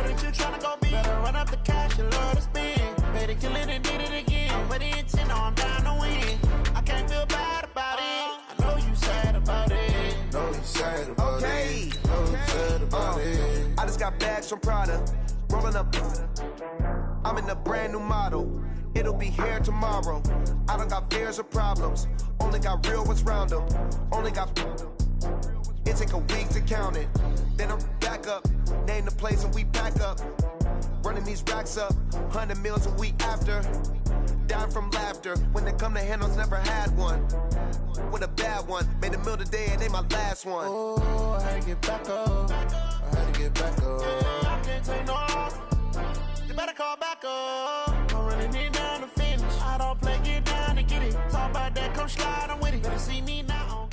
that you tryna go be. Better run up the cash, you love to spend. Better kill it and did it again. I'm with the intent, I'm down to win. I can't feel bad about it. I know you sad about it. Know you sad about it. Know you sad about it. I just got bags from Prada. Rolling up. I'm in a brand new model. It'll be here tomorrow. I don't got fears or problems. Only got real ones round them. Only got. It take a week to count it. Then I'm back up. Name the place and we pack up. Running these racks up. 100 meals a week after. Dying from laughter. When they come to handles, never had one. With a bad one. Made a meal today and they my last one. Oh, I had to get back up. I had to get back up. I can't take no off. You better call back up. I'm running it down to finish. I don't play, get down to get it. Talk about that, come slide, I'm with it. Better see me now.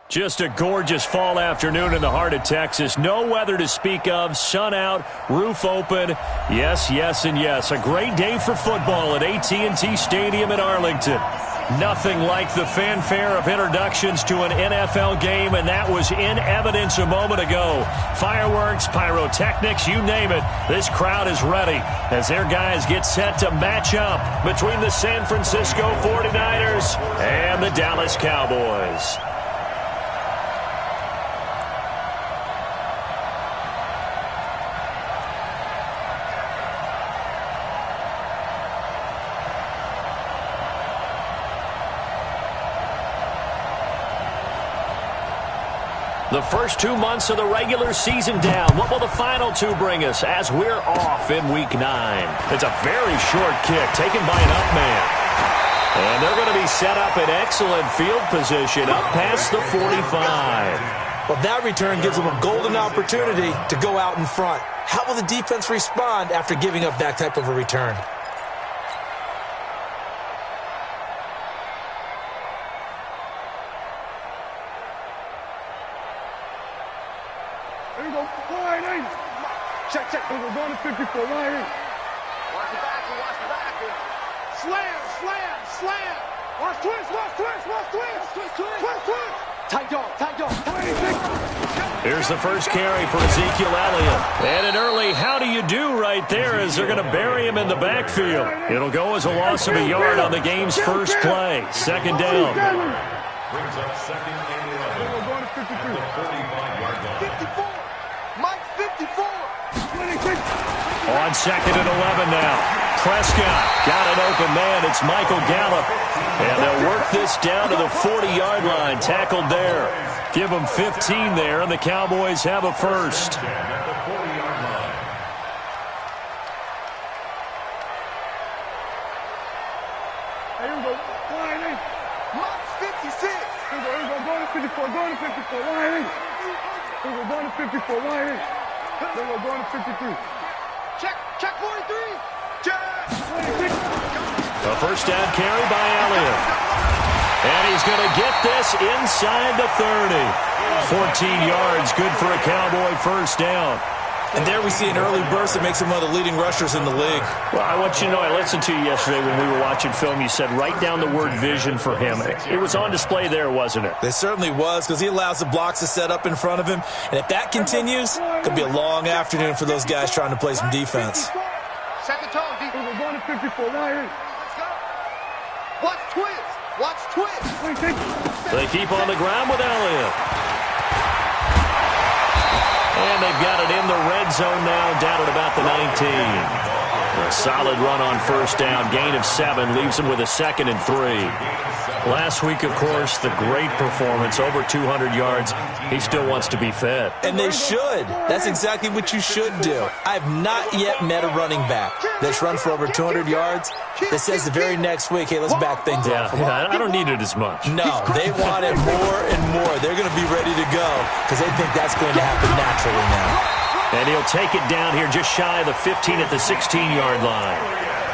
Just a gorgeous fall afternoon in the heart of Texas. No weather to speak of. Sun out, roof open. Yes, yes, and yes. A great day for football at AT&T Stadium in Arlington. Nothing like the fanfare of introductions to an NFL game, and that was in evidence a moment ago. Fireworks, pyrotechnics, you name it. This crowd is ready as their guys get set to match up between the San Francisco 49ers and the Dallas Cowboys. The first 2 months of the regular season down. What will the final two bring us as we're off in Week 9? It's a very short kick taken by an up man. And they're going to be set up in excellent field position up past the 45. Well, that return gives them a golden opportunity to go out in front. How will the defense respond after giving up that type of a return? There you go. Wide in. Check, check. We're going to 54. Wide in. Watch the back. Watch the back. Slam, slam, slam. Watch twist, watch twist, watch twist. Twist, twist. Tight dog, tight dog. Here's the first carry for Ezekiel Elliott. And an early how do you do right there as they're going to bury him in the backfield. It'll go as a loss of a yard on the game's first play. Second down. Brings up second and 11. We're going to 53. 45-yard line. 54. Mike, 54. 26. On second and 11 now. Prescott got an open man. It's Michael Gallup. And they'll work this down to the 40-yard line. Tackled there. Give them 15 there, and the Cowboys have a first. At the 40-yard line. Here we go. Wide in. Mike, 56. Here we go. Going to 54. Going to 54. Wide in. Here we go. Going to 54. Wide in. Here we go. Going to 53. Check 43. Check. 26. A first down carry by Elliott. And he's going to get this inside the 30. 14 yards, good for a Cowboy first down. And there we see an early burst that makes him one of the leading rushers in the league. Well, I want you to know, I listened to you yesterday when we were watching film. You said write down the word vision for him. It was on display there, wasn't it? It certainly was, because he allows the blocks to set up in front of him. And if that continues, it could be a long afternoon for those guys trying to play some defense. Set the tone, D. We're going to 54. Wide in. Let's go. Watch twist. Watch twist. 26. They keep on the ground with Elliott. And they've got it in the red zone now, down at about the 19. A solid run on first down, gain of 7, leaves them with a 2nd and 3. Last week, of course, the great performance, over 200 yards. He still wants to be fed. And they should. That's exactly what you should do. I have not yet met a running back that's run for over 200 yards that says the very next week, hey, let's back things up. Yeah, I don't need it as much. No, they want it more and more. They're going to be ready to go because they think that's going to happen naturally now. And he'll take it down here just shy of the 15 at the 16-yard line.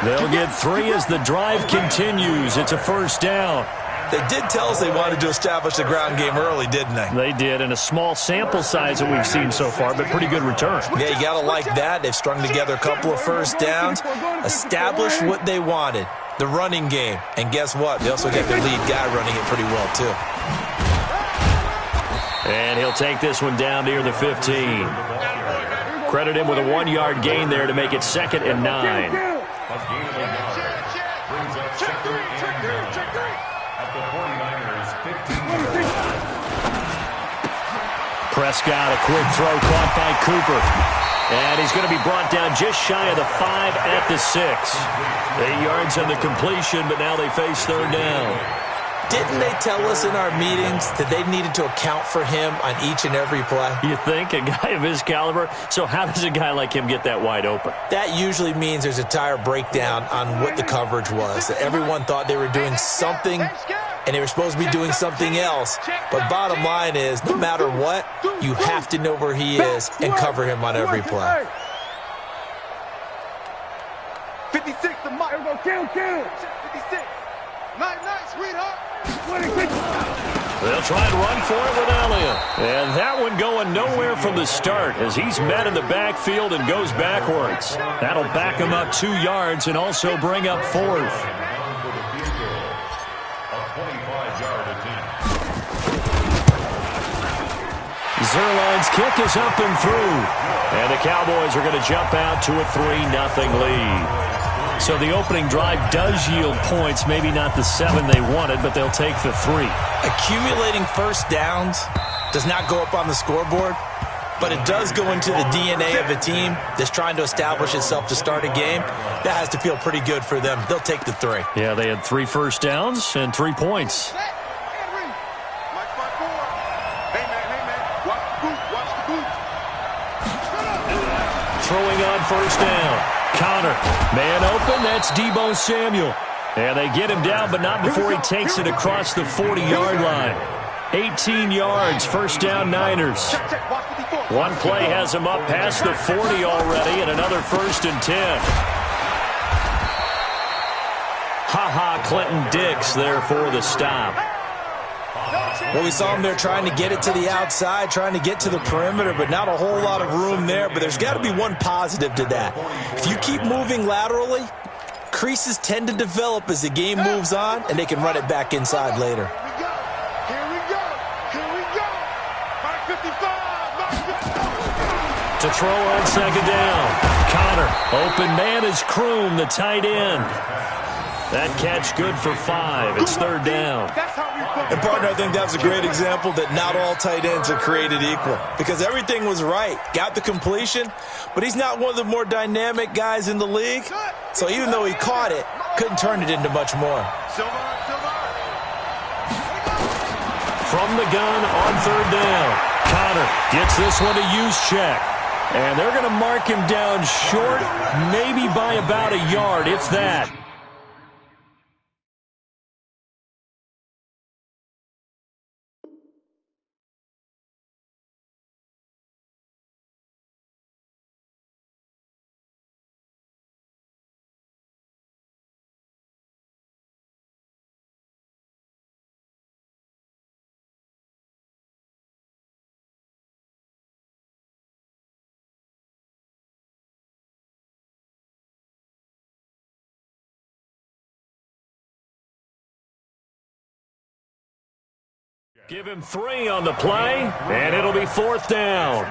They'll get 3 as the drive continues. It's a first down. They did tell us they wanted to establish the ground game early, didn't they? They did, and a small sample size that we've seen so far, but pretty good return. Yeah, you got to like that. They've strung together a couple of first downs, established what they wanted, the running game. And guess what? They also got their lead guy running it pretty well, too. And he'll take this one down near the 15. Credit him with a 1-yard gain there to make it 2nd and 9. Prescott, a quick throw caught by Cooper. And he's going to be brought down just shy of the 5 at the 6. 8 yards on the completion, but now they face 3rd down. Didn't they tell us in our meetings that they needed to account for him on each and every play? You think? A guy of his caliber? So how does a guy like him get that wide open? That usually means there's a entire breakdown on what the coverage was. That everyone thought they were doing something, and they were supposed to be doing something else. But bottom line is, no matter what, you have to know where he is and cover him on every play. 56 to Mike. Kill. 56. Night, sweetheart. They'll try and run for it with Elliott. And that one going nowhere from the start as he's met in the backfield and goes backwards. That'll back him up 2 yards and also bring up 4th. Zerline's kick is up and through. And the Cowboys are going to jump out to a 3-0 lead. So the opening drive does yield points, maybe not the 7 they wanted, but they'll take the 3. Accumulating first downs does not go up on the scoreboard, but it does go into the DNA of a team that's trying to establish itself to start a game. That has to feel pretty good for them. They'll take the 3. Yeah, they had 3 first downs and 3 points. Throwing on first down. Connor, man open, that's Deebo Samuel. And they get him down, but not before he takes it across the 40-yard line. 18 yards, first down Niners. One play has him up past the 40 already, and another 1st and 10. Clinton Dix there for the stop. Well, we saw him there trying to get it to the outside, trying to get to the perimeter, but not a whole lot of room there. But there's got to be one positive to that. If you keep moving laterally, creases tend to develop as the game moves on, and they can run it back inside later. Here we go. Mark 55. To throw on 2nd down. Connor, open man is Kroom, the tight end. That catch good for 5. It's 3rd down. And, partner, I think that's a great example that not all tight ends are created equal because everything was right. Got the completion, but he's not one of the more dynamic guys in the league. So even though he caught it, couldn't turn it into much more. From the gun on 3rd down. Connor gets this one to use check. And they're going to mark him down short, maybe by about a yard, if that. Give him 3 on the play, and it'll be 4th down.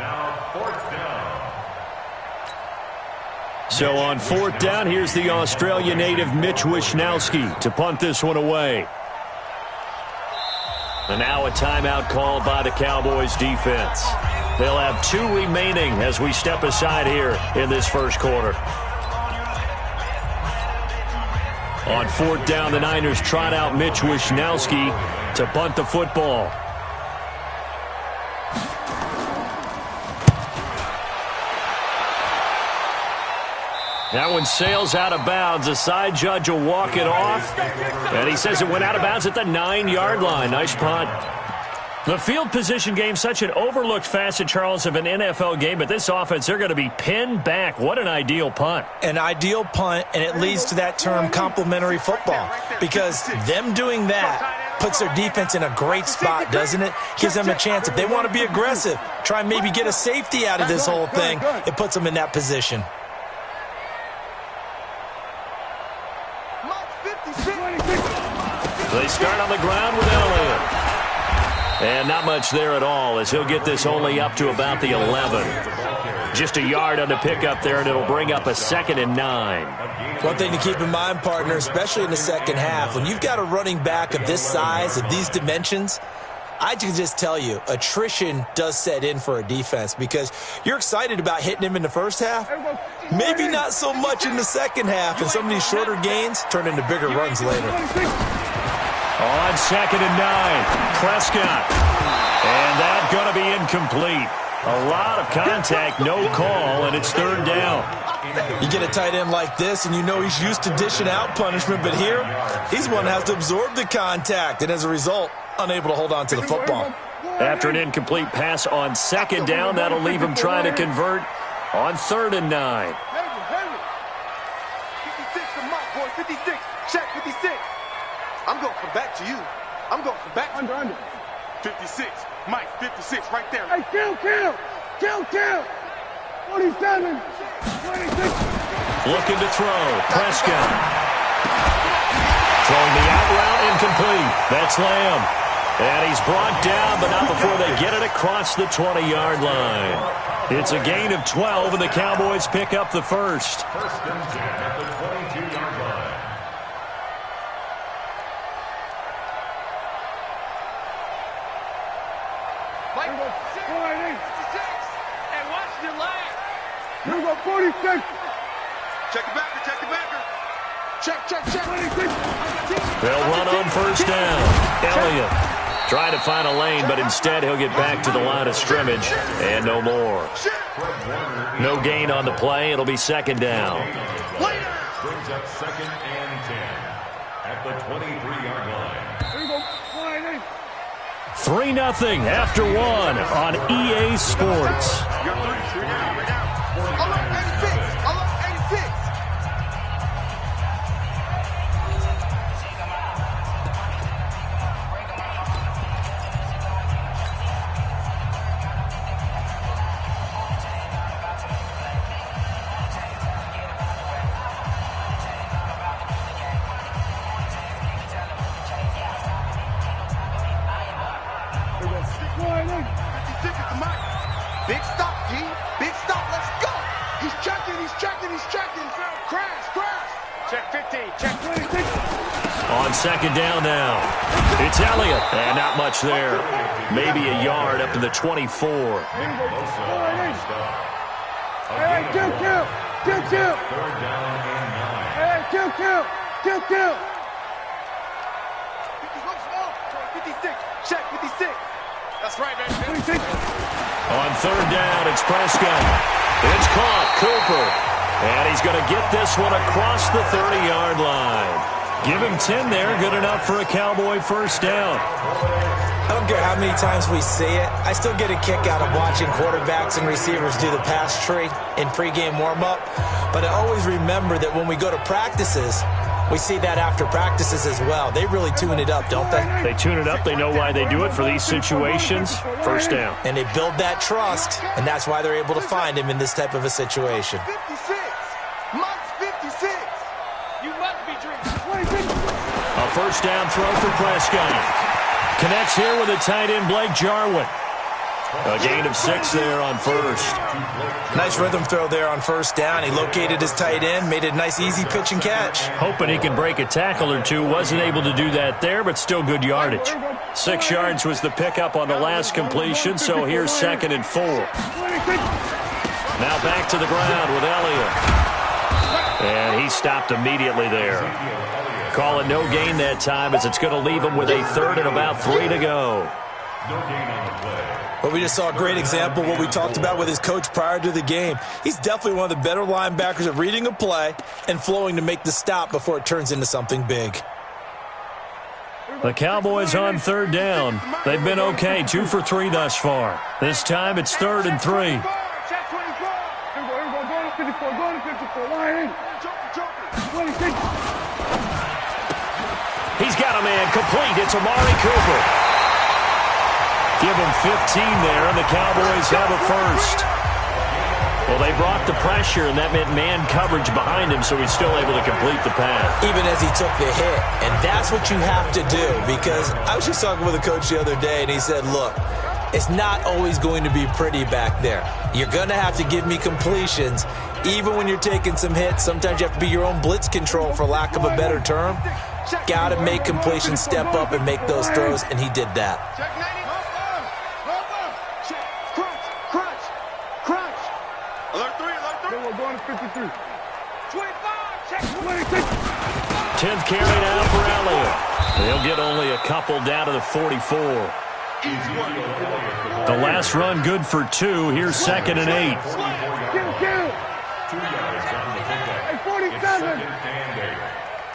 So on 4th down, here's the Australia native Mitch Wishnowsky to punt this one away. And now a timeout called by the Cowboys defense. They'll have 2 remaining as we step aside here in this first quarter. On 4th down, the Niners trot out Mitch Wishnowsky to punt the football. That one sails out of bounds. The side judge will walk it off. And he says it went out of bounds at the 9-yard line. Nice punt. The field position game, such an overlooked facet, Charles, of an NFL game. But this offense, they're going to be pinned back. What an ideal punt. An ideal punt, and it leads to that term complementary football. Because them doing that puts their defense in a great spot, doesn't it? Gives them a chance. If they want to be aggressive, try and maybe get a safety out of this whole thing, it puts them in that position. They start on the ground with Elliott. And not much there at all, as he'll get this only up to about the 11. Just a yard on the pickup there, and it'll bring up a 2nd and 9. One thing to keep in mind, partner, especially in the second half, when you've got a running back of this size, of these dimensions, I can just tell you, attrition does set in for a defense because you're excited about hitting him in the first half. Maybe not so much in the second half, and some of these shorter gains turn into bigger runs later. On 2nd and 9, Prescott. And that's going to be incomplete. A lot of contact, no call, and it's 3rd down. You get a tight end like this, and you know he's used to dishing out punishment, but here, he's one that has to absorb the contact, and as a result, unable to hold on to the football. After an incomplete pass on 2nd down, that'll leave him trying to convert on 3rd and 9. 56 to Mike, boy, 56. Check 56. I'm going to come back to you. I'm going to come back. Under. 56. Mike, 56, right there. Hey, kill. 47. 26. Looking to throw. Prescott. Throwing the out route, incomplete. That's Lamb. And he's brought down, but not before they get it across the 20-yard line. It's a gain of 12, and the Cowboys pick up the first. First and 10 at the 22-yard line. Mike, 56. And watch your leg. Here we go, 46. Check the backer. Check. 26. They'll run on 1st down. Elliott trying to find a lane, but instead he'll get back to the line of scrimmage and no more. No gain on the play. It'll be 2nd down. Brings up 2nd and 10 at the 23-yard line. Here we go, 3-0 after 1 on EA Sports. Alert 86. Big stop, G. Big stop. Let's go. He's checking. Crash. Check 15. Check 26. On 2nd down now. It's Elliott. And not much there. Maybe a yard up to the 24. Hey, kill. 3rd down and 9. Hey, kill. 56. Check 56. That's right, man. 26. On 3rd down, it's Prescott. It's caught. Cooper. And he's going to get this one across the 30-yard line. Give him 10 there. Good enough for a Cowboy 1st down. I don't care how many times we see it. I still get a kick out of watching quarterbacks and receivers do the pass tree in pregame warm-up. But I always remember that when we go to practices, we see that after practices as well. They really tune it up, don't they? They tune it up. They know why they do it for these situations. 1st down. And they build that trust, and that's why they're able to find him in this type of a situation. 56. Mike's 56. You must be drinking. A 1st down throw for Prescott. Connects here with a tight end, Blake Jarwin. A gain of 6 there on 1st. Nice rhythm throw there on 1st down. He located his tight end, made it a nice, easy pitch and catch. Hoping he can break a tackle or two. Wasn't able to do that there, but still good yardage. 6 yards was the pickup on the last completion, so here's 2nd and 4. Now back to the ground with Elliott. And he stopped immediately there. Call it no gain that time, as it's going to leave him with a 3rd and about 3 to go. No gain on the play. Well, we just saw a great example of what we talked about with his coach prior to the game. He's definitely one of the better linebackers at reading a play and flowing to make the stop before it turns into something big. The Cowboys on 3rd down. They've been okay, 2 for 3 thus far. This time it's 3rd and 3. Here we go, going to 54, 26. He's got a man complete. It's Amari Cooper. Give him 15 there, and the Cowboys have a 1st. Well, they brought the pressure, and that meant man coverage behind him, so he's still able to complete the pass. Even as he took the hit. And that's what you have to do, because I was just talking with a coach the other day, and he said, look, it's not always going to be pretty back there. You're going to have to give me completions. Even when you're taking some hits, sometimes you have to be your own blitz control, for lack of a better term. Got to make completions, step up, and make those throws, and he did that. We're going to 53. 25, check 26. 10th carry now for Elliott. They'll get only a couple down to the 44. The last run good for 2. Here's 2nd and 8. Kill. 2 yards on the pickup. Hey, 47. It's 2nd and 8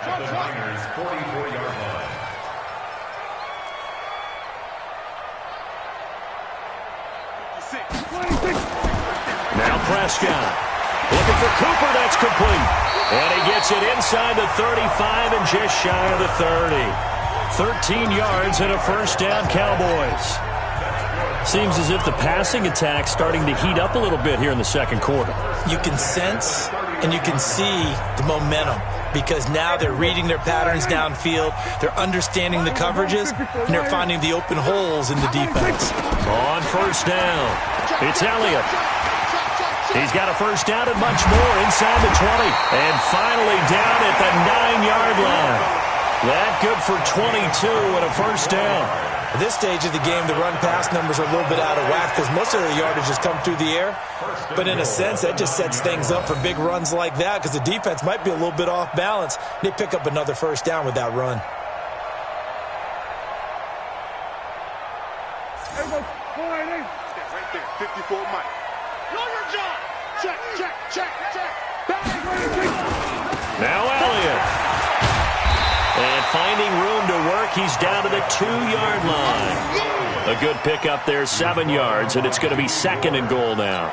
at the Niners' 44-yard line. Now Prescott. Looking for Cooper, that's complete. And he gets it inside the 35 and just shy of the 30. 13 yards and a first down, Cowboys. Seems as if the passing attack's starting to heat up a little bit here in the second quarter. You can sense and you can see the momentum, because now they're reading their patterns downfield, they're understanding the coverages, and they're finding the open holes in the defense. On first down, it's Elliott. He's got a first down and much more inside the 20. And finally down at the 9-yard line. That good for 22 and a first down. At this stage of the game, the run-pass numbers are a little bit out of whack because most of the yardage has come through the air. But in a sense, that just sets things up for big runs like that, because the defense might be a little bit off balance. They pick up another first down with that run. Right there, 54 Mike. Know your job. Check. Now Elliott. And finding room to work, he's down to the 2-yard line. A good pickup there, 7 yards, and it's going to be 2nd and goal now.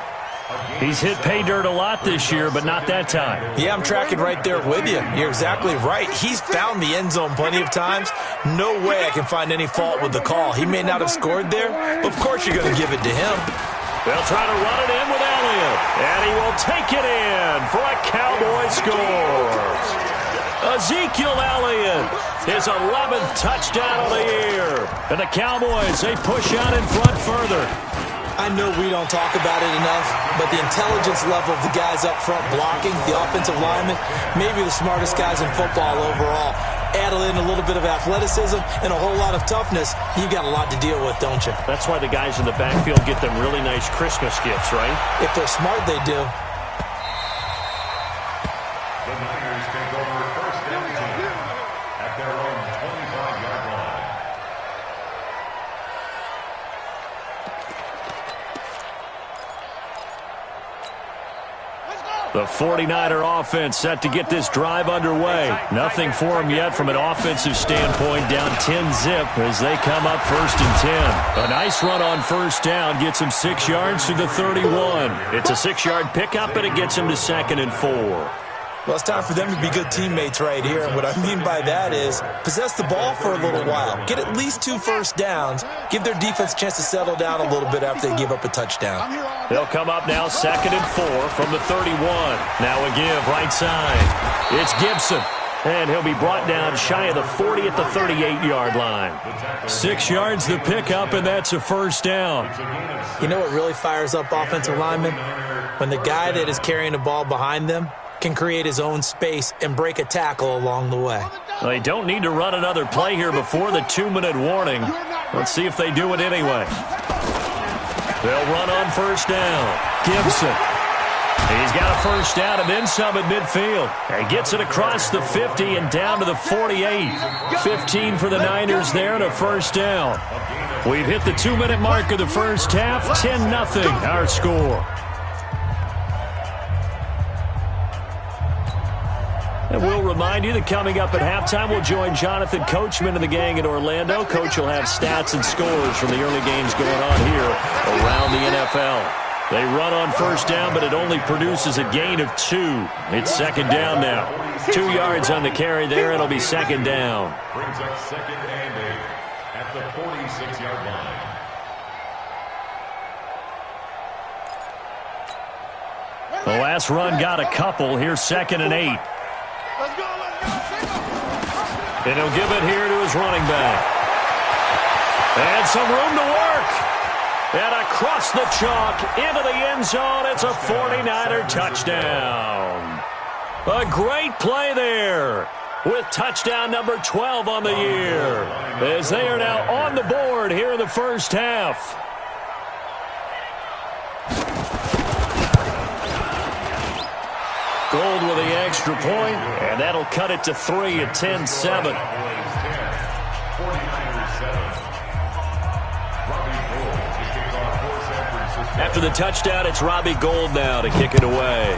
He's hit pay dirt a lot this year, but not that time. Yeah, I'm tracking right there with you. You're exactly right. He's found the end zone plenty of times. No way I can find any fault with the call. He may not have scored there, but of course you're going to give it to him. They'll try to run it in with Elliott, and he will take it in for a Cowboy score. Ezekiel Elliott, his 11th touchdown of the year. And the Cowboys, they push on in front further. I know we don't talk about it enough, but the intelligence level of the guys up front blocking, the offensive linemen, maybe the smartest guys in football overall. Add in a little bit of athleticism and a whole lot of toughness, you got a lot to deal with, don't you? That's why the guys in the backfield get them really nice Christmas gifts, right? If they're smart, they do. The Niners take over first and 10 at their own 25-yard line. The 49er offense set to get this drive underway. Nothing for them yet from an offensive standpoint. Down 10-zip as they come up 1st and 10. A nice run on first down gets him 6 yards to the 31. It's a 6-yard pickup, and it gets him to 2nd and 4. Well, it's time for them to be good teammates right here. And what I mean by that is possess the ball for a little while. Get at least 2 first downs. Give their defense a chance to settle down a little bit after they give up a touchdown. They'll come up now 2nd and 4 from the 31. Now a give right side. It's Gibson. And he'll be brought down shy of the 40 at the 38-yard line. 6 yards the pickup, and that's a first down. You know what really fires up offensive linemen? When the guy that is carrying the ball behind them can create his own space and break a tackle along the way. They don't need to run another play here before the 2-minute warning. Let's see if they do it anyway. They'll run on first down. Gibson. He's got a first down and then some at midfield. He gets it across the 50 and down to the 48. 15 for the Niners there and a first down. We've hit the 2-minute mark of the first half. 10-0 our score. And we'll remind you that coming up at halftime, we'll join Jonathan Coachman and the gang in Orlando. Coach will have stats and scores from the early games going on here around the NFL. They run on first down, but it only produces a gain of 2. It's 2nd down now. 2 yards on the carry there. It'll be 2nd down. Brings up 2nd and 8 at the 46-yard line. The last run got a couple. Here's 2nd and 8. Let's go. And he'll give it here to his running back. And some room to work. And across the chalk into the end zone. It's a 49er touchdown. A great play there with touchdown number 12 on the year, as they are now on the board here in the first half. Gold with the extra point, and that'll cut it to 3 at 10-7. After the touchdown, it's Robbie Gould now to kick it away.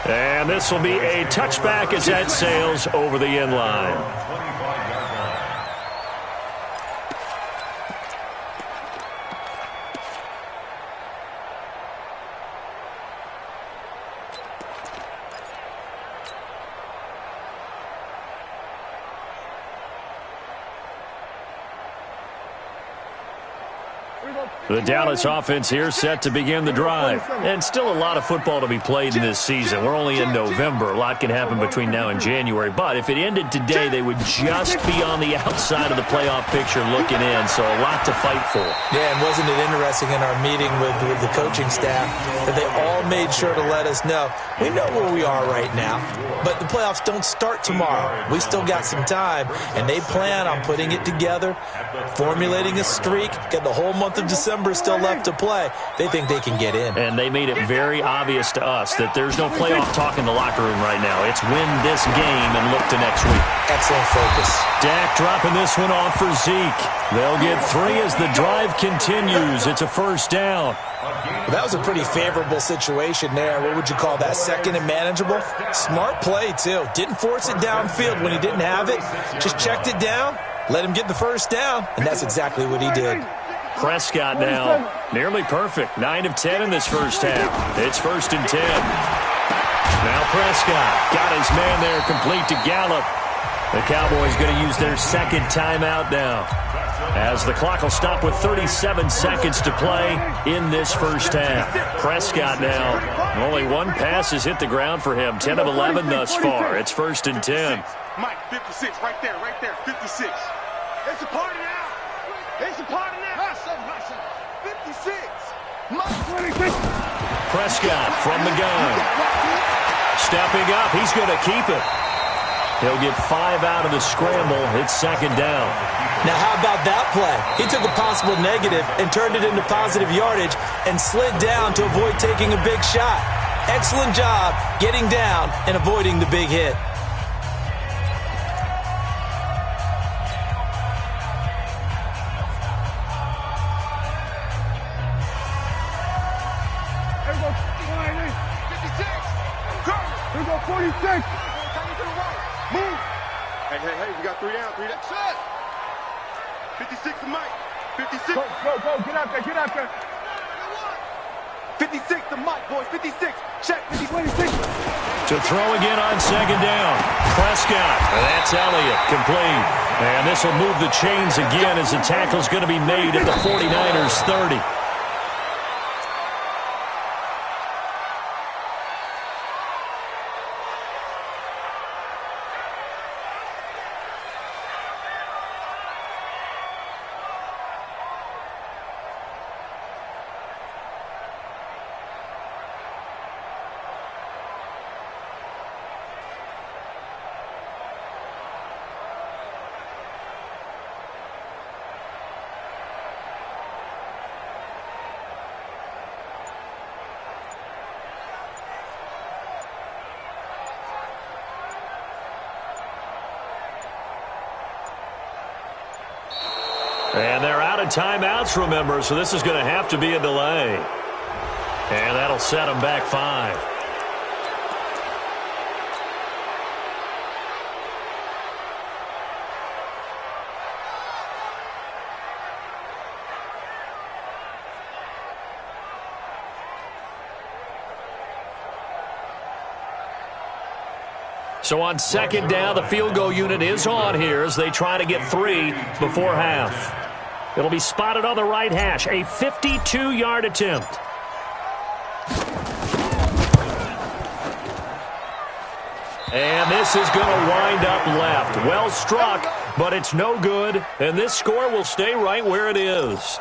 And this will be a touchback as that sails over the end line. The Dallas offense here set to begin the drive. And still a lot of football to be played in this season. We're only in November. A lot can happen between now and January. But if it ended today, they would just be on the outside of the playoff picture looking in. So a lot to fight for. Yeah, and wasn't it interesting in our meeting with the coaching staff that they all made sure to let us know, we know where we are right now, but the playoffs don't start tomorrow. We still got some time, and they plan on putting it together, formulating a streak, get the whole month of December still left to play. They think they can get in. And they made it very obvious to us that there's no playoff talk in the locker room right now. It's win this game and look to next week. Excellent focus. Dak dropping this one off for Zeke. They'll get 3 as the drive continues. It's a first down. Well, that was a pretty favorable situation there. What would you call that? 2nd and manageable? Smart play, too. Didn't force it downfield when he didn't have it. Just checked it down, let him get the first down, and that's exactly what he did. Prescott now nearly perfect. 9 of 10 in this first half. It's 1st and 10. Now Prescott got his man there complete to Gallup. The Cowboys going to use their 2nd timeout now, as the clock will stop with 37 seconds to play in this first half. Prescott now, only one pass has hit the ground for him. 10 of 11 thus far. It's 1st and 10. Mike, 56, right there, 56. It's a party now. It's a party now. 56. Mike. Prescott from the gun. Stepping up, he's going to keep it. He'll get 5 out of the scramble. It's 2nd down. Now, how about that play? He took a possible negative and turned it into positive yardage and slid down to avoid taking a big shot. Excellent job getting down and avoiding the big hit. Here we go, 46. Move. Hey, we got 3 down, 3 down. Shut. 56 to Mike. 56. Go, get out there. 56 to Mike, boys, 56. Check, 56. To throw again on 2nd down. Prescott, that's Elliott, complete. And this will move the chains again as the tackle's going to be made at the 49ers 30. And they're out of timeouts, remember, so this is going to have to be a delay. And that'll set them back 5. So on 2nd down, the field goal unit is on here as they try to get 3 before half. It'll be spotted on the right hash. A 52-yard attempt. And this is going to wind up left. Well struck, but it's no good. And this score will stay right where it is.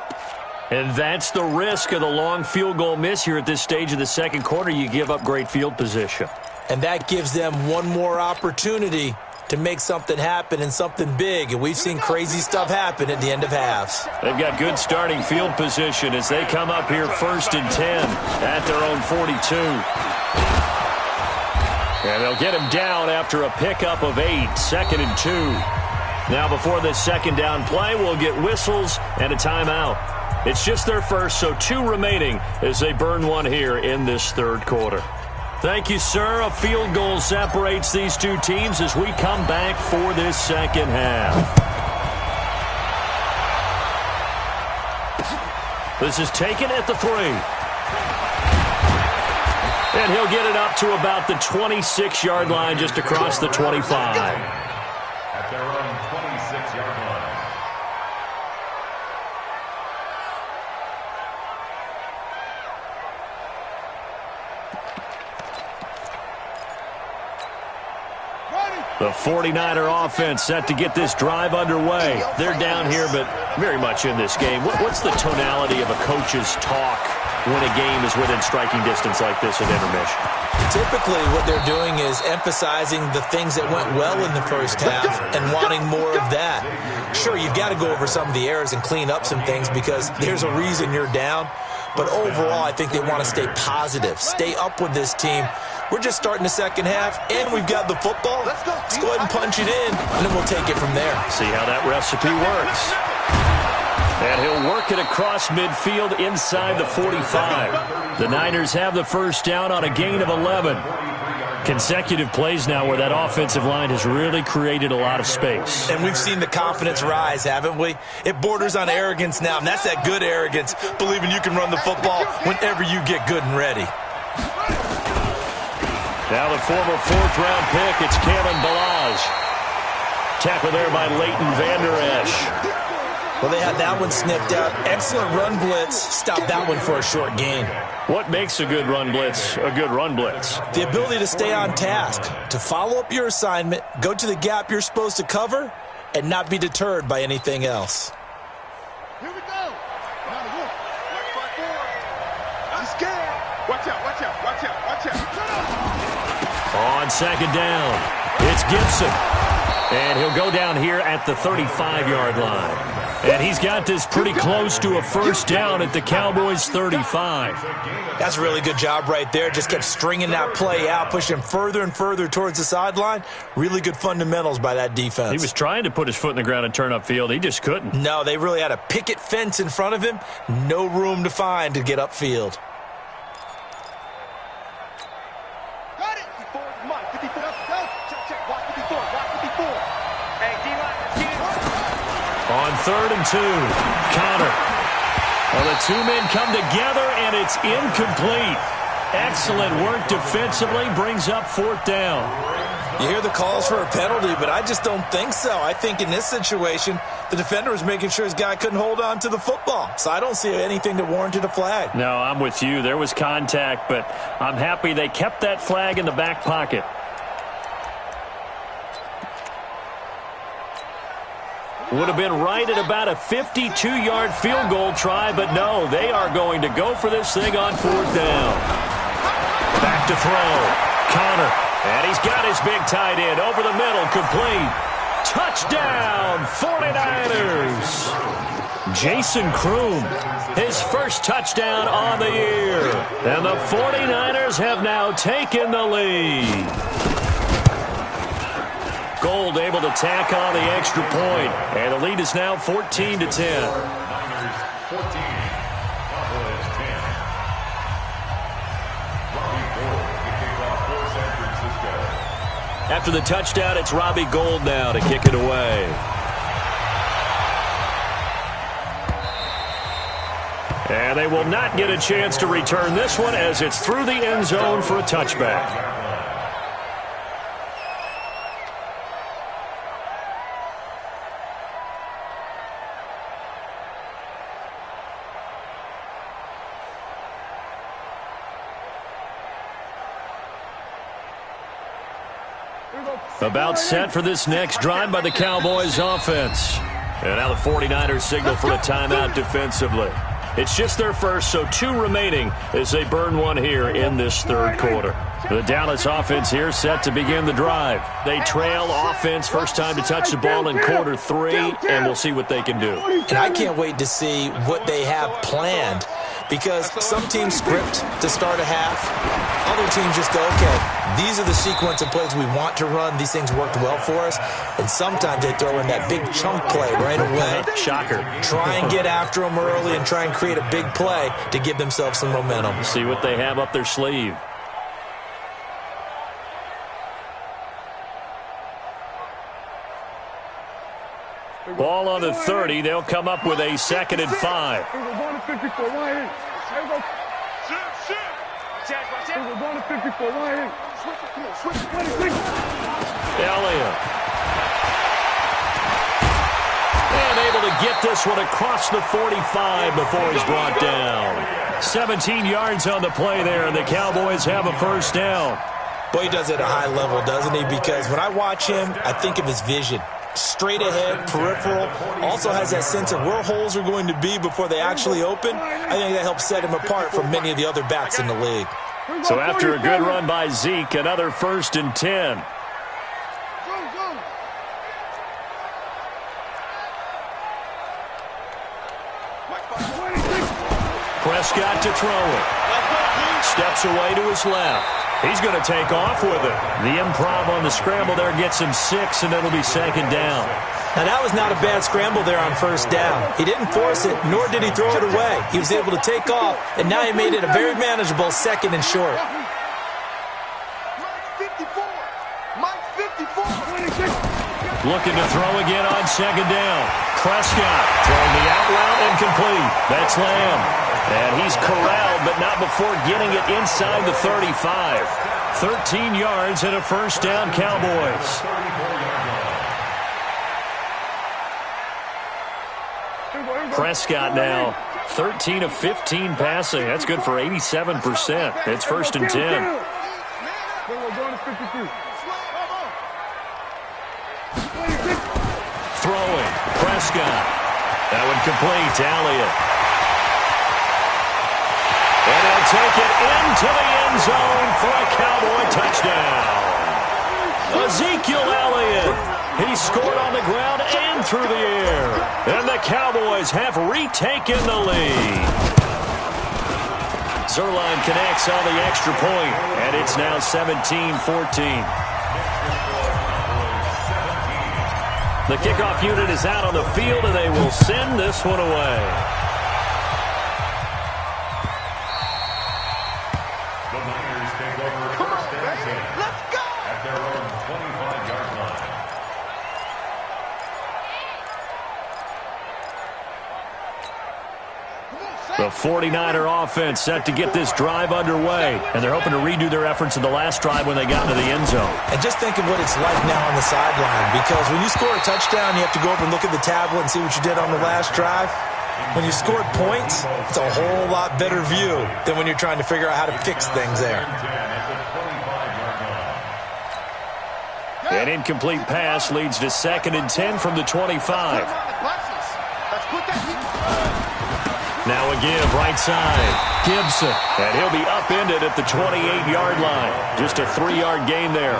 And that's the risk of the long field goal miss here at this stage of the second quarter. You give up great field position. And that gives them one more opportunity to make something happen and something big. And we've seen crazy stuff happen at the end of halves. They've got good starting field position as they come up here 1st and 10 at their own 42. And they'll get him down after a pickup of 8, 2nd and 2. Now before this second down play, we'll get whistles and a timeout. It's just their first, so 2 remaining as they burn one here in this third quarter. Thank you, sir. A field goal separates these two teams as we come back for this second half. This is taken at the 3. And he'll get it up to about the 26-yard line, just across the 25. At their own 26-yard line. The 49er offense set to get this drive underway. They're down here, but very much in this game. What's the tonality of a coach's talk when a game is within striking distance like this at intermission? Typically, what they're doing is emphasizing the things that went well in the first half and wanting more of that. Sure, you've got to go over some of the errors and clean up some things because there's a reason you're down. But overall, I think they want to stay positive, stay up with this team. We're just starting the second half, and we've got the football. Let's go ahead and punch it in, and then we'll take it from there. See how that recipe works. And he'll work it across midfield inside the 45. The Niners have the first down on a gain of 11. Consecutive plays now where that offensive line has really created a lot of space. And we've seen the confidence rise, haven't we? It borders on arrogance now, and that's that good arrogance, believing you can run the football whenever you get good and ready. Now the former fourth-round pick, it's Kalen Ballage. Tackle there by Leighton Vander Esch. Well, they had that one sniffed out. Excellent run blitz. Stop that one for a short gain. What makes a good run blitz a good run blitz? The ability to stay on task, to follow up your assignment, go to the gap you're supposed to cover, and not be deterred by anything else. Here we go. I'm scared. Watch out, watch out, watch out, watch out. On second down, it's Gibson. And he'll go down here at the 35-yard line. And he's got this pretty close to a first down at the Cowboys' 35. That's a really good job right there. Just kept stringing that play out, pushing further and further towards the sideline. Really good fundamentals by that defense. He was trying to put his foot in the ground and turn upfield. He just couldn't. No, they really had a picket fence in front of him. No room to find to get upfield. Got it. 54, come on, 54. Check, watch 54, watch 54. Hey, D-line, on 3rd and 2, Connor. Well, the two men come together, and it's incomplete. Excellent work defensively, brings up 4th down. You hear the calls for a penalty, but I just don't think so. I think in this situation, the defender was making sure his guy couldn't hold on to the football. So I don't see anything that warranted a flag. No, I'm with you. There was contact, but I'm happy they kept that flag in the back pocket. Would have been right at about a 52-yard field goal try, but no, they are going to go for this thing on 4th down. Back to throw. Connor. And he's got his big tight end over the middle, complete. Touchdown, 49ers. Jason Kroom, his first touchdown on the year. And the 49ers have now taken the lead. Gold able to tack on the extra point, and the lead is now 14-10. Niners 14, Cowboys 10. Robbie Gould to kick off for San Francisco. After the touchdown, it's Robbie Gould now to kick it away. And they will not get a chance to return this one as it's through the end zone for a touchback. About set for this next drive by the Cowboys offense. And now the 49ers signal for a timeout defensively. It's just their first, so 2 remaining as they burn one here in this third quarter. The Dallas offense here set to begin the drive. They trail offense first time to touch the ball in quarter 3, and we'll see what they can do. And I can't wait to see what they have planned, because some teams script to start a half. Other teams just go, okay, these are the sequence of plays we want to run. These things worked well for us. And sometimes they throw in that big chunk play right away. Shocker. Try and get after them early and try and create a big play to give themselves some momentum. See what they have up their sleeve. Ball on the 30. They'll come up with a 2nd and 5. Elliott. And able to get this one across the 45 before he's brought down. 17 yards on the play there, and the Cowboys have a first down. Boy, he does it at a high level, doesn't he? Because when I watch him, I think of his vision. Straight ahead, peripheral, also has that sense of where holes are going to be before they actually open. I think that helps set him apart from many of the other backs in the league. So after a good run by Zeke, another 1st and 10. Prescott to throw it. Steps away to his left. He's going to take off with it. The improv on the scramble there gets him 6, and it'll be 2nd down. Now, that was not a bad scramble there on first down. He didn't force it, nor did he throw it away. He was able to take off, and now he made it a very manageable 2nd and short. Looking to throw again on 2nd down. Prescott throwing the out route incomplete. That's Lamb. And he's corralled, but not before getting it inside the 35. 13 yards and a first down, Cowboys. Prescott now 13 of 15 passing. That's good for 87%. It's 1st and 10. Throwing. Prescott. That one complete to Elliott. And he'll take it into the end zone for a Cowboy touchdown. Ezekiel Elliott. He scored on the ground and through the air. And the Cowboys have retaken the lead. Zerline connects on the extra point, and it's now 17-14. The kickoff unit is out on the field, and they will send this one away. The 49er offense set to get this drive underway, and they're hoping to redo their efforts in the last drive when they got into the end zone. And just think of what it's like now on the sideline, because when you score a touchdown, you have to go over and look at the tablet and see what you did on the last drive. When you scored points, it's a whole lot better view than when you're trying to figure out how to fix things there. An incomplete pass leads to 2nd and 10 from the 25. Now a give right side. Gibson. And he'll be upended at the 28-yard line. Just a 3-yard gain there.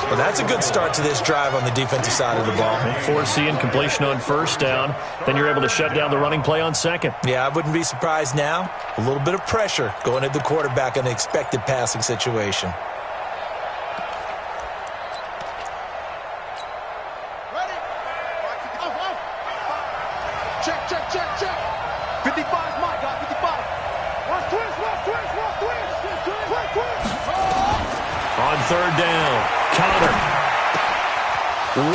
Well, that's a good start to this drive on the defensive side of the ball. Force the incompletion on first down. Then you're able to shut down the running play on 2nd. Yeah, I wouldn't be surprised now. A little bit of pressure going at the quarterback in an expected passing situation. On 3rd down, Connor.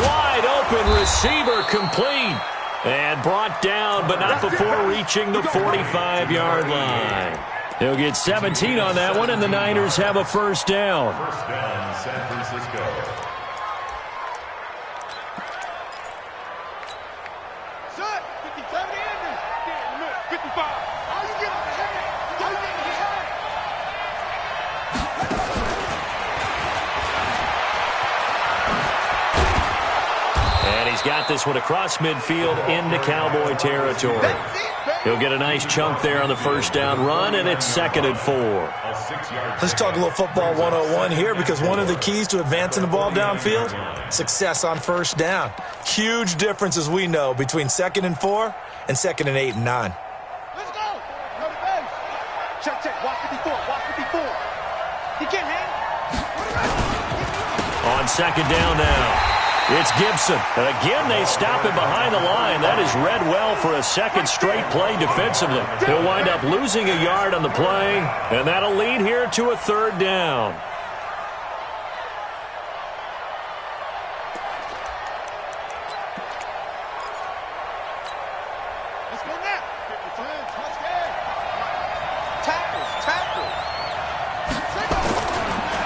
Wide open receiver complete. And brought down, but not before reaching the 45-yard line. He'll get 17 on that one, and the Niners have a first down. First down, San Francisco. And he's got this one across midfield into Cowboy territory. He'll get a nice chunk there on the first down run, and it's 2nd and 4. Let's talk a little football 101 here, because one of the keys to advancing the ball downfield, success on first down. Huge difference, as we know, between 2nd and 4 and 2nd and 8 and 9. Let's go. Go to base. Check, check. Watch 54. Watch 54. He can't hang. On 2nd down now. It's Gibson. And again, they stop him behind the line. That is read well for a second straight play defensively. He'll wind up losing a yard on the play, and that'll lead here to a 3rd down. Let's go now. 50 let's go. Tackle.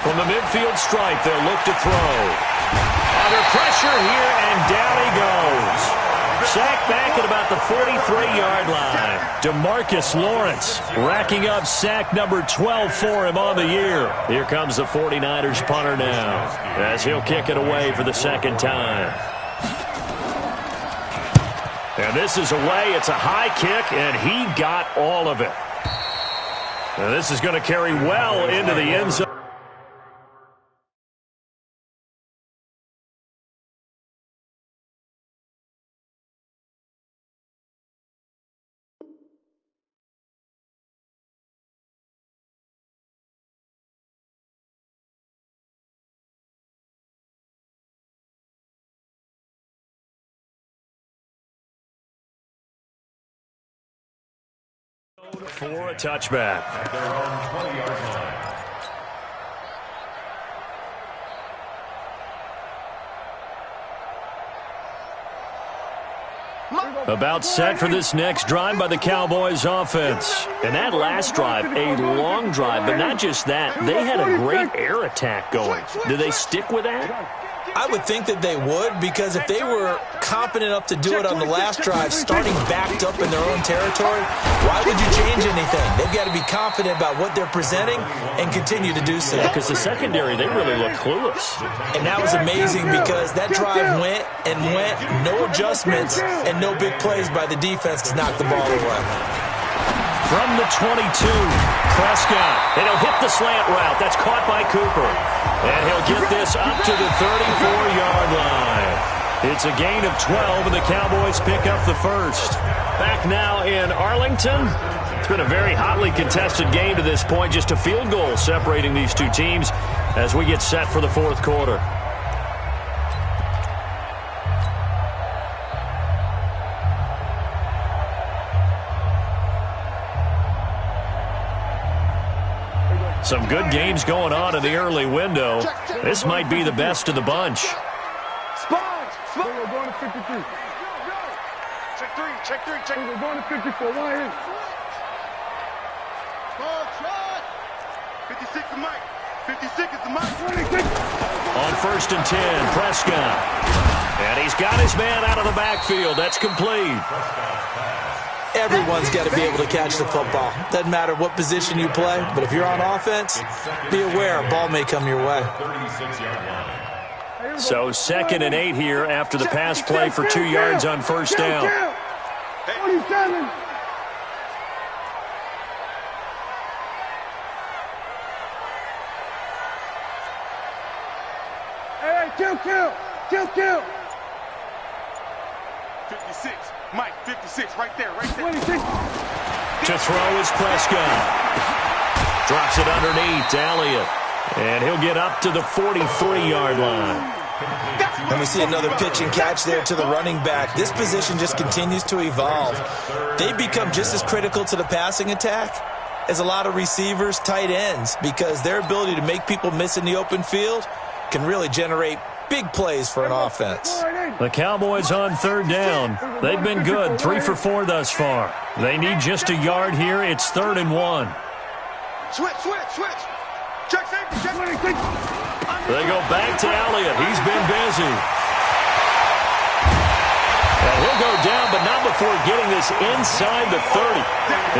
From the midfield stripe, they'll look to throw. Under pressure here, and down he goes. Sacked back at about the 43-yard line. DeMarcus Lawrence racking up sack number 12 for him on the year. Here comes the 49ers punter now, as he'll kick it away for the 2nd time. And this is away. It's a high kick, and he got all of it. And this is going to carry well into the end zone. For a touchback. At their own 20-yard line. About set for this next drive by the Cowboys offense. And that last drive, a long drive, but not just that. They had a great air attack going. Do they stick with that? I would think that they would, because if they were competent enough to do it on the last drive, starting backed up in their own territory, why would you change anything? They've got to be confident about what they're presenting and continue to do so. Because the secondary, they really look clueless. And that was amazing, because that drive went, no adjustments, and no big plays by the defense to knock the ball away. From the 22, Prescott. And he'll hit the slant route. That's caught by Cooper. And he'll get this up to the 34-yard line. It's a gain of 12, and the Cowboys pick up the first. Back now in Arlington. It's been a very hotly contested game to this point. Just a field goal separating these two teams as we get set for the 4th quarter. Some good games going on in the early window. This might be the best of the bunch. Sponge. We're going to 53. Check three. We're going to 54. Why is? 56 is Mike. 56 is the Mike. On 1st and 10, Prescott. And he's got his man out of the backfield. That's complete. Everyone's got to be able to catch the football. Doesn't matter what position you play, but if you're on offense, be aware a ball may come your way. So 2nd and 8 here after the pass play for 2 yards on first down. 47. Hey, kill. 56. Mike, 56, right there. 26. To throw is Prescott. Drops it underneath to Elliott. And he'll get up to the 43-yard line. And we see another pitch and catch there to the running back. This position just continues to evolve. They become just as critical to the passing attack as a lot of receivers, tight ends, because their ability to make people miss in the open field can really generate big plays for an offense. The Cowboys on 3rd down. They've been good, 3 for 4 thus far. They need just a yard here. It's 3rd and 1. Switch. Check safety. They go back to Elliott. He's been busy. And he'll go down, but not before getting this inside the 30.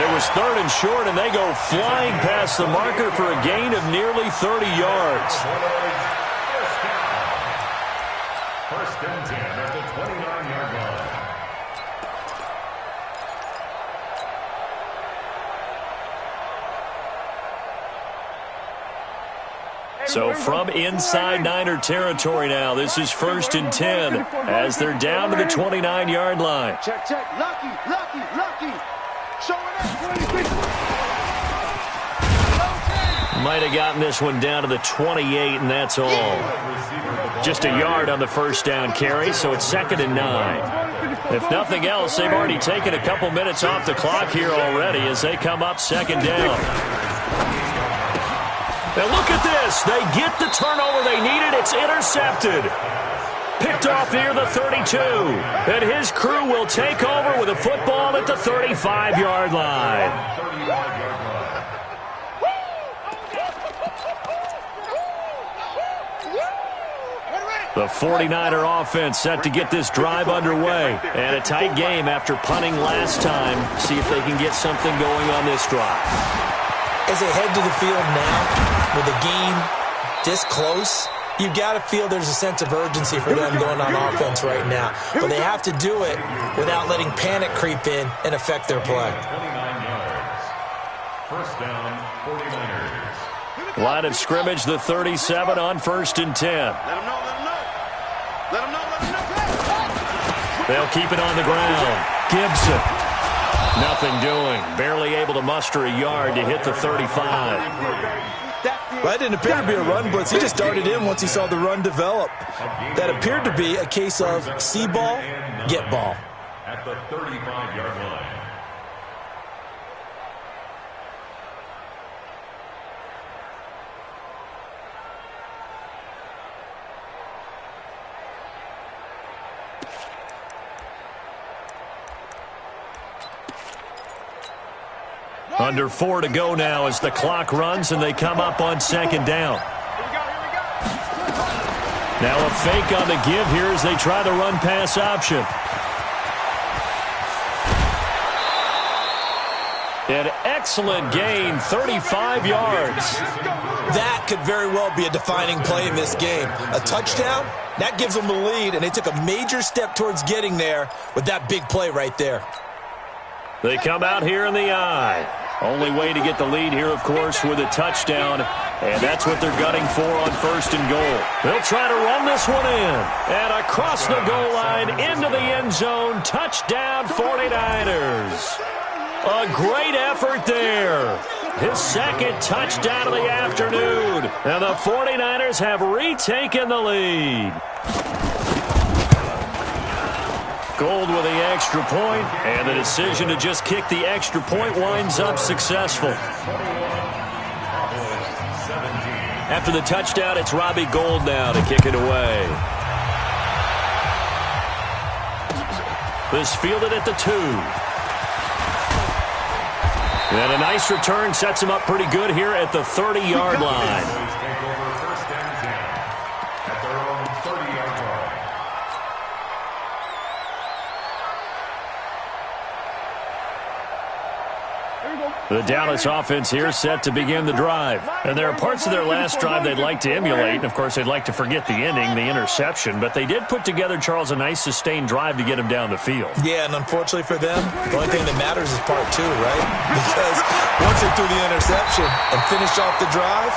It was 3rd and short, and they go flying past the marker for a gain of nearly 30 yards. First and 10 at the 29-yard line. So from inside Niner territory now, this is first and 10 as they're down to the 29-yard line. Check, check. Lucky. Showing up. 26. Might have gotten this one down to the 28, and that's all. Just a yard on the first down carry, so it's second and 9. If nothing else, they've already taken a couple minutes off the clock here already as they come up second down. Now look at this. They get the turnover they needed. It's intercepted. Picked off near the 32. And his crew will take over with a football at the 35-yard line. The 49er offense set to get this drive underway. And a tight game after punting last time. See if they can get something going on this drive. As they head to the field now, with the game this close, you've got to feel there's a sense of urgency for them going on offense right now. But they have to do it without letting panic creep in and affect their play. 29 yards. First down, 49ers. Line of scrimmage, the 37 on first and 10. Let them know. They'll keep it on the ground. Gibson. Nothing doing. Barely able to muster a yard to hit the 35. That didn't appear to be a run blitz. He just darted in once he saw the run develop. That appeared to be a case of see ball, get ball. At the 35-yard line. Under 4 to go now as the clock runs and they come up on second down. Now a fake on the give here as they try the run-pass option. An excellent gain, 35 yards. That could very well be a defining play in this game. A touchdown, that gives them the lead, and they took a major step towards getting there with that big play right there. They come out here in the eye. Only way to get the lead here, of course, with a touchdown, and that's what they're gunning for on first and goal. They'll try to run this one in, and across the goal line into the end zone, touchdown 49ers. A great effort there. His second touchdown of the afternoon, and the 49ers have retaken the lead. Gold with the extra point, and the decision to just kick the extra point winds up successful. After the touchdown, it's Robbie Gould now to kick it away. This fielded at the 2. And a nice return sets him up pretty good here at the 30-yard line. The Dallas offense here set to begin the drive. And there are parts of their last drive they'd like to emulate. And, of course, they'd like to forget the ending, the interception. But they did put together, Charles, a nice sustained drive to get him down the field. Yeah, and unfortunately for them, the only thing that matters is part 2, right? Because once they threw the interception and finished off the drive,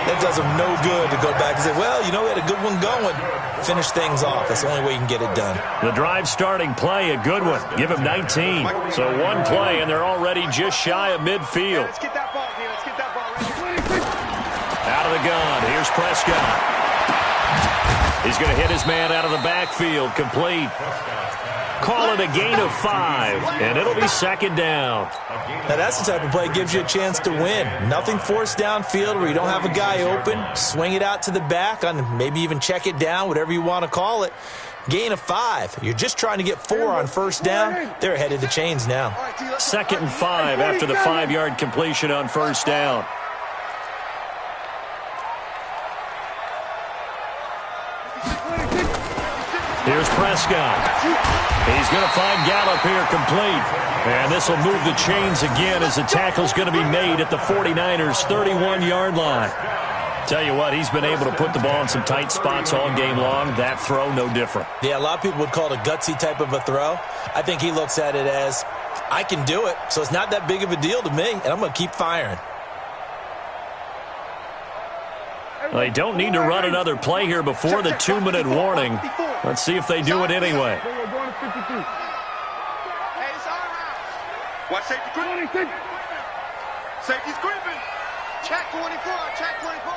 it does them no good to go back and say, well, you know, we had a good one going. Finish things off. That's the only way you can get it done. The drive starting play, a good one. Give him 19. So one play, and they're already just shy of midfield. Let's get that ball, man. Let's get that ball right here. Out of the gun. Here's Prescott. He's going to hit his man out of the backfield. Complete. Call it a gain of 5, and it'll be second down. Now, that's the type of play that gives you a chance to win. Nothing forced downfield where you don't have a guy open. Swing it out to the back, on maybe even check it down, whatever you want to call it. Gain of 5. You're just trying to get 4 on first down. They're ahead of the chains now. Second and 5 after the 5-yard completion on first down. Here's Prescott. He's going to find Gallup here complete. And this will move the chains again as the tackle's going to be made at the 49ers' 31-yard line. Tell you what, he's been able to put the ball in some tight spots all game long. That throw, no different. Yeah, a lot of people would call it a gutsy type of a throw. I think he looks at it as, I can do it, so it's not that big of a deal to me, and I'm going to keep firing. They don't need to run another play here before the 2-minute warning. Let's see if they do it anyway. We're going to 52. Hey, it's our house. Watch safety creeping. Safety's creeping. Check 24. Check 24.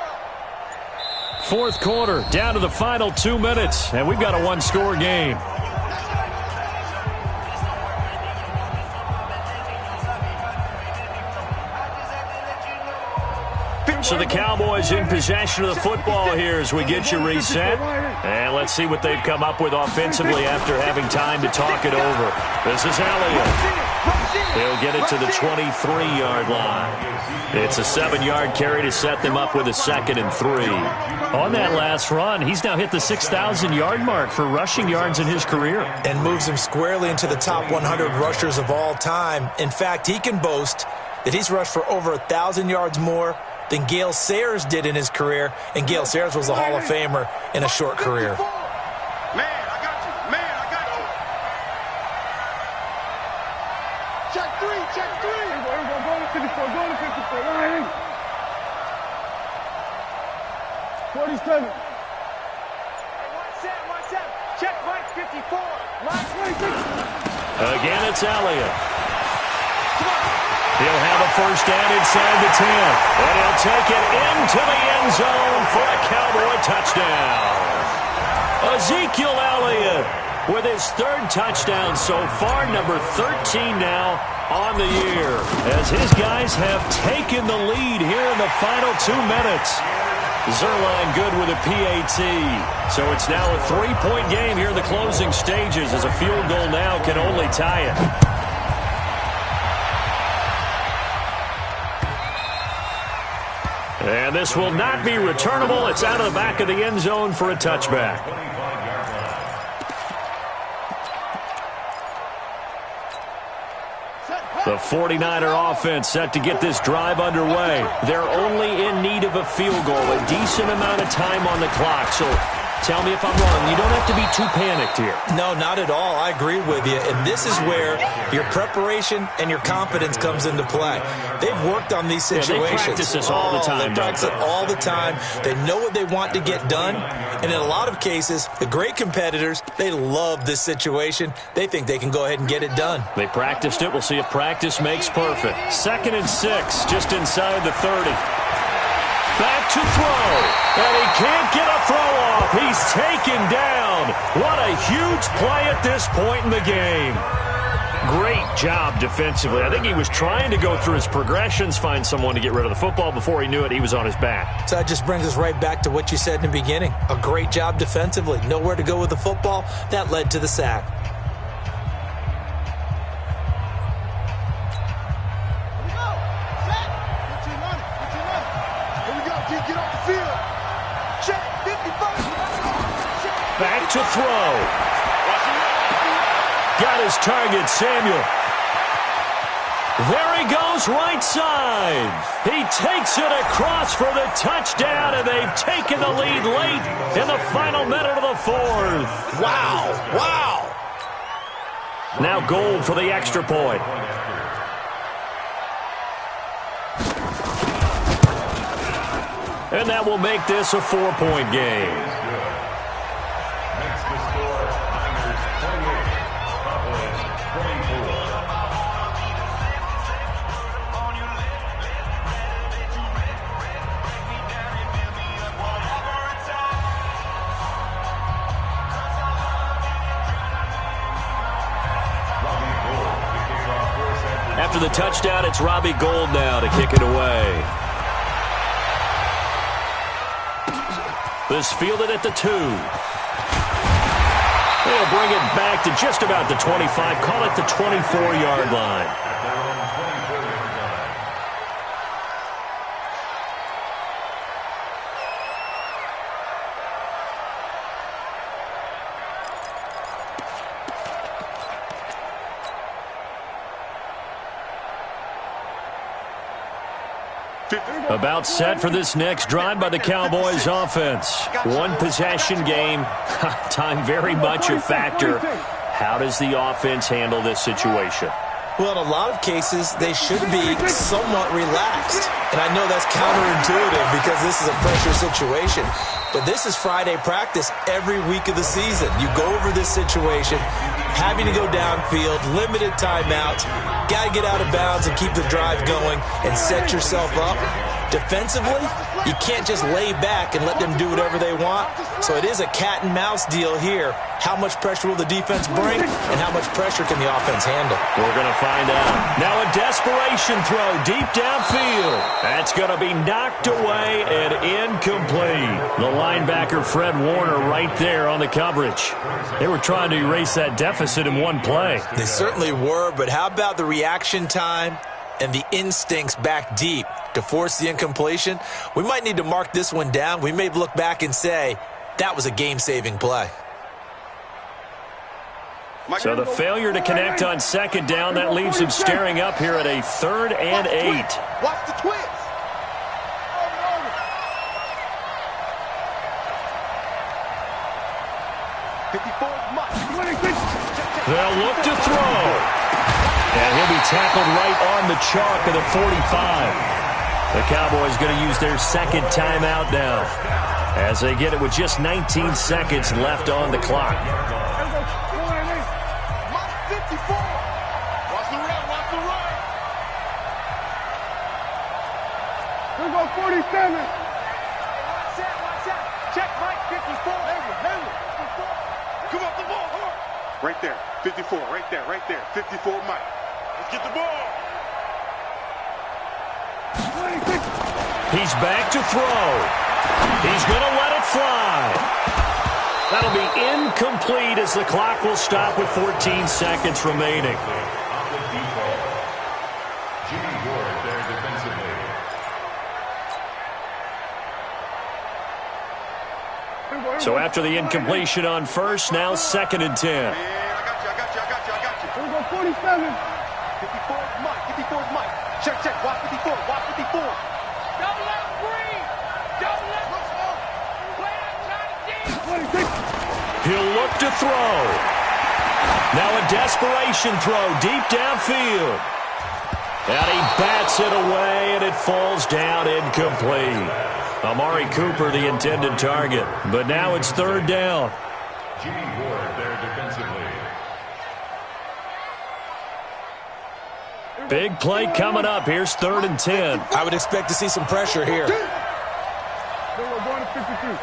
Fourth quarter, down to the final 2 minutes, and we've got a one-score game. So the Cowboys in possession of the football here as we get you reset. And let's see what they've come up with offensively after having time to talk it over. This is Elliott. He'll get it to the 23-yard line. It's a 7-yard carry to set them up with a 2nd and 3. On that last run, he's now hit the 6,000-yard mark for rushing yards in his career. And moves him squarely into the top 100 rushers of all time. In fact, he can boast that he's rushed for over 1,000 yards more than Gale Sayers did in his career, and Gale Sayers was a Hall of Famer in a short career. Man, I got you. Man, I got you. Check 3. Check 3. Here we go. Go to 54. Go to 54. Line. 47. Watch that. Check Mike 54. Mike 26. Again, it's Elliott. He'll have a first down inside the 10. And he'll take it into the end zone for a Cowboy touchdown. Ezekiel Elliott with his 3rd touchdown so far, number 13 now on the year, as his guys have taken the lead here in the final 2 minutes. Zerline good with a PAT. So it's now a 3-point game here in the closing stages, as a field goal now can only tie it. And this will not be returnable. It's out of the back of the end zone for a touchback. The 49er offense set to get this drive underway. They're only in need of a field goal, a decent amount of time on the clock. So tell me if I'm wrong. You don't have to be too panicked here. No, not at all. I agree with you. And this is where your preparation and your confidence comes into play. They've worked on these situations. They practice this all the time. They practice it all the time. They know what they want to get done. And in a lot of cases, the great competitors, they love this situation. They think they can go ahead and get it done. They practiced it. We'll see if practice makes perfect. 2nd and 6, just inside the 30. Back to throw, and he can't get a throw off. He's taken down. What a huge play at this point in the game. Great job defensively. I think he was trying to go through his progressions, find someone to get rid of the football. Before he knew it, he was on his back. So that just brings us right back to what you said in the beginning. A great job defensively. Nowhere to go with the football. That led to the sack. Back to throw. Got his target, Samuel. There he goes, right side. He takes it across for the touchdown, and they've taken the lead late in the final minute of the 4th. Wow. Now Gold for the extra point. And that will make this a 4-point game. After the touchdown, it's Robbie Gould now to kick it away. This fielded at the 2. They'll bring it back to just about the 25. Call it the 24-yard line. About set for this next drive by the Cowboys offense. One possession game. Time very much a factor. How does the offense handle this situation? Well, in a lot of cases, they should be somewhat relaxed. And I know that's counterintuitive because this is a pressure situation. But this is Friday practice every week of the season. You go over this situation, having to go downfield, limited timeouts, got to get out of bounds and keep the drive going and set yourself up. Defensively, you can't just lay back and let them do whatever they want. So it is a cat and mouse deal here. How much pressure will the defense bring and how much pressure can the offense handle? We're going to find out. Now a desperation throw deep downfield. That's going to be knocked away and incomplete. The linebacker Fred Warner right there on the coverage. They were trying to erase that deficit in one play. They certainly were, but how about the reaction time and the instincts back deep to force the incompletion? We might need to mark this one down. We may look back and say, that was a game-saving play. So the failure to connect on second down, that leaves him staring up here at a 3rd and 8. Watch the twist. They'll look to throw. And he'll be tackled right on the chalk of the 45. The Cowboys going to use their second timeout now as they get it with just 19 seconds left on the clock. Watch the run, watch the run. Here go 47. Watch out. Check Mike 54. Come up the ball. Right there, 54, right there. 54 Mike. Let's get the ball. He's back to throw. He's going to let it fly. That'll be incomplete as the clock will stop with 14 seconds remaining. So after the incompletion on first, now 2nd and 10. Yeah, I got you. Here we go 47. 54 is Mike. Check. Watch 54. Don't let him breathe. Don't let him go. Play that tight deep. He'll look to throw. Now a desperation throw deep downfield. And he bats it away, and it falls down incomplete. Amari Cooper, the intended target. But now it's 3rd down. Jimmy Ward there defensively. Big play coming up. Here's 3rd and 10. I would expect to see some pressure here. We're going to 52.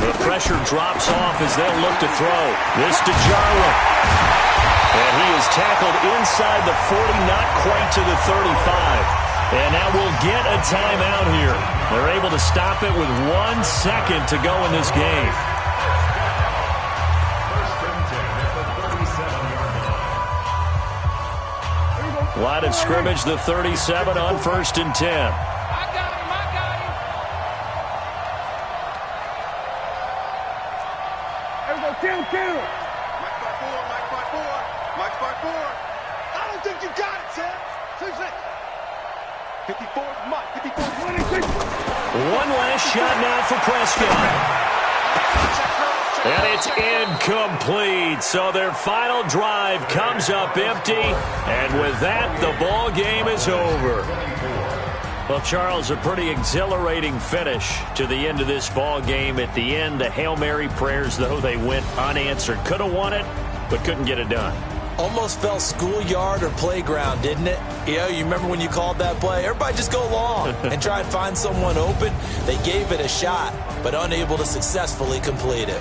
The pressure drops off as they'll look to throw. This to Jarwin. And he is tackled inside the 40, not quite to the 35. And now we'll get a timeout here. They're able to stop it with 1 second to go in this game. Line of scrimmage, the 37 on 1st and 10. I got him. Here we go, kill. Mike by four. I don't think you got it, Sam. 54 is Mike. 54 is 26. One last shot now for Prescott. And it's incomplete. So their final drive comes up empty. And with that, the ball game is over. Well, Charles, a pretty exhilarating finish to the end of this ball game. At the end, the Hail Mary prayers, though, they went unanswered. Could have won it, but couldn't get it done. Almost felt schoolyard or playground, didn't it? You remember when you called that play? Everybody just go long and try and find someone open. They gave it a shot, but unable to successfully complete it.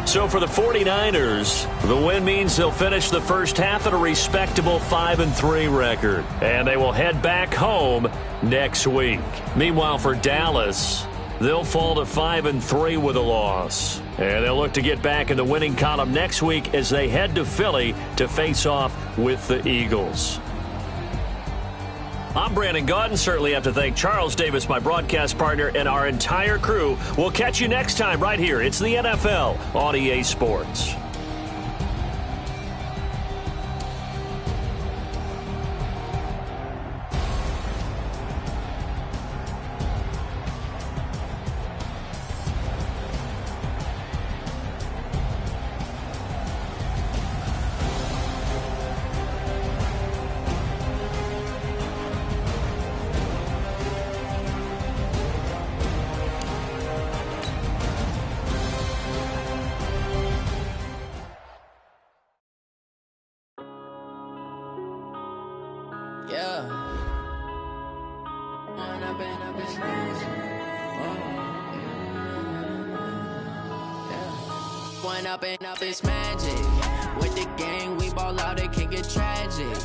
So for the 49ers, the win means they'll finish the first half at a respectable 5-3 record. And they will head back home next week. Meanwhile, for Dallas, they'll fall to 5-3 with a loss. And they'll look to get back in the winning column next week as they head to Philly to face off with the Eagles. I'm Brandon Gaudin. Certainly have to thank Charles Davis, my broadcast partner, and our entire crew. We'll catch you next time right here. It's the NFL on EA Sports. it's magic. Going up and up, it's magic. With the gang, we ball out, it can get tragic.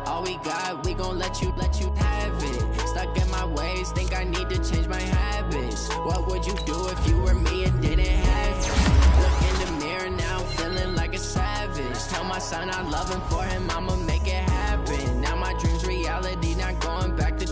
All we got, we gon' let you have it. Stuck in my ways, think I need to change my habits. What would you do if you were me and didn't have it? Look in the mirror now, feeling like a savage. Tell my son I love him, for him I'ma make it happen. Now my dream's reality, not going back to.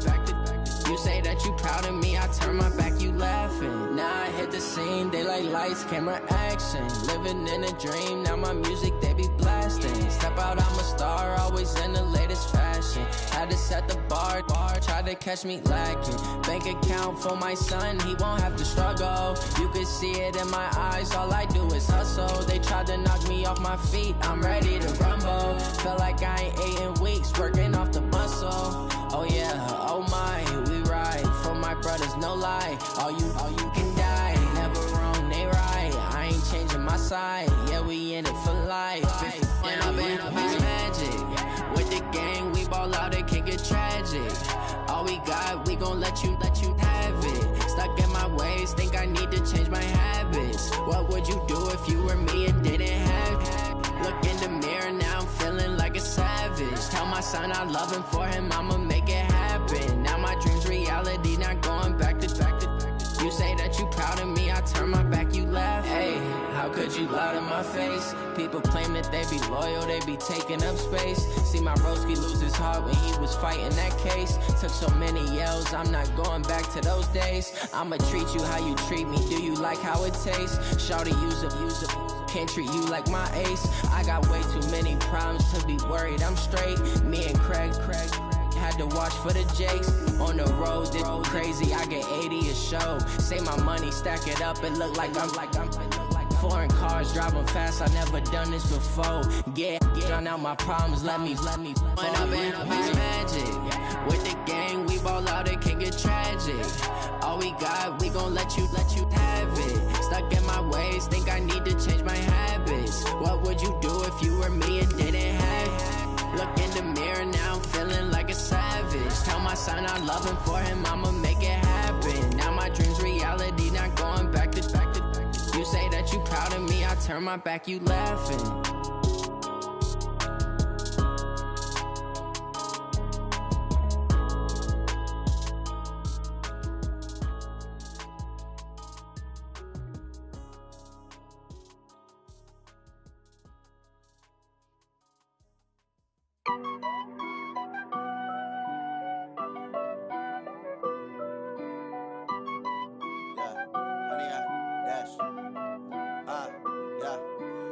You say that you proud of me, I turn my back, you laughing. Now I hit the scene, they like lights, camera, action. Living in a dream, now my music, they be blasting. Step out, I'm a star, always in the latest fashion. Had to set the bar, try to catch me lacking. Bank account for my son, he won't have to struggle. You can see it in my eyes, all I do is hustle. They tried to knock me off my feet, I'm ready to rumble. Felt like I ain't ate in weeks, working off the muscle. Oh yeah, oh my, we ride for my brothers, no lie. All you can die, never wrong, they right. I ain't changing my side, yeah, we in it for life. When up and up, it's magic. With the gang, we ball out, it can get tragic. All we got, we gon' let you have it. Stuck in my ways, think I need to change my habits. What would you do if you were me and didn't have it? Look in the mirror now, I'm feeling like a savage. Tell my son I love him, for him I'ma make it happen. Now my dream's reality, not going back to. You say that you proud of me, I turn my back, you laugh. Hey, how could you lie to my face? People claim that they be loyal, they be taking up space. See my broski lose his heart when he was fighting that case. Took so many yells, I'm not going back to those days. I'ma treat you how you treat me, do you like how it tastes? Shawty, use up, can't treat you like my ace. I got way too many problems to be worried, I'm straight. Me and Craig had to watch for the Jakes. On the road, this crazy, I get 80 a show. Say my money, stack it up, it look like I'm foreign cars, driving fast, I never done this before. Yeah, drown out my problems, let me When up and up, it's magic. With the gang, we ball out, it can get tragic. All we got, we gon' let you have it. Stuck in my ways, think I need to change my habits. What would you do if you were me and didn't have it? Look in the mirror now, I'm feeling like a savage. Tell my son I love him, for him I'ma make it happen. Now my dream's reality, not going back to. You say that you proud of me, I turn my back, you laughing.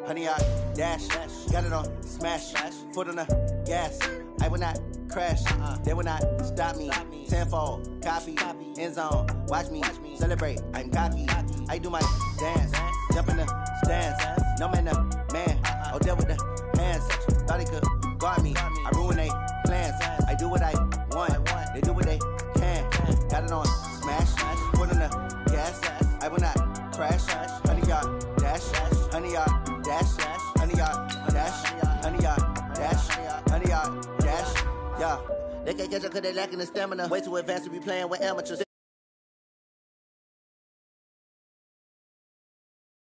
Honey, I dash, got it on smash, foot on the gas. I will not crash, they will not stop me. Tenfold, copy, end zone, watch me celebrate. I'm cocky, I do my dance, jump in the stands. No man, oh, deal with the hands. Thought he could guard me, I ruin they plans. I do what I want, they do what they can. Got it on smash, foot on the gas. I will not crash, honey, y'all dash, honey, y'all dash, honey, y'all dash, honey, y'all dash, honey, y'all dash, yeah. They can't catch up cause they lacking the stamina. Way too advanced to be playing with amateurs.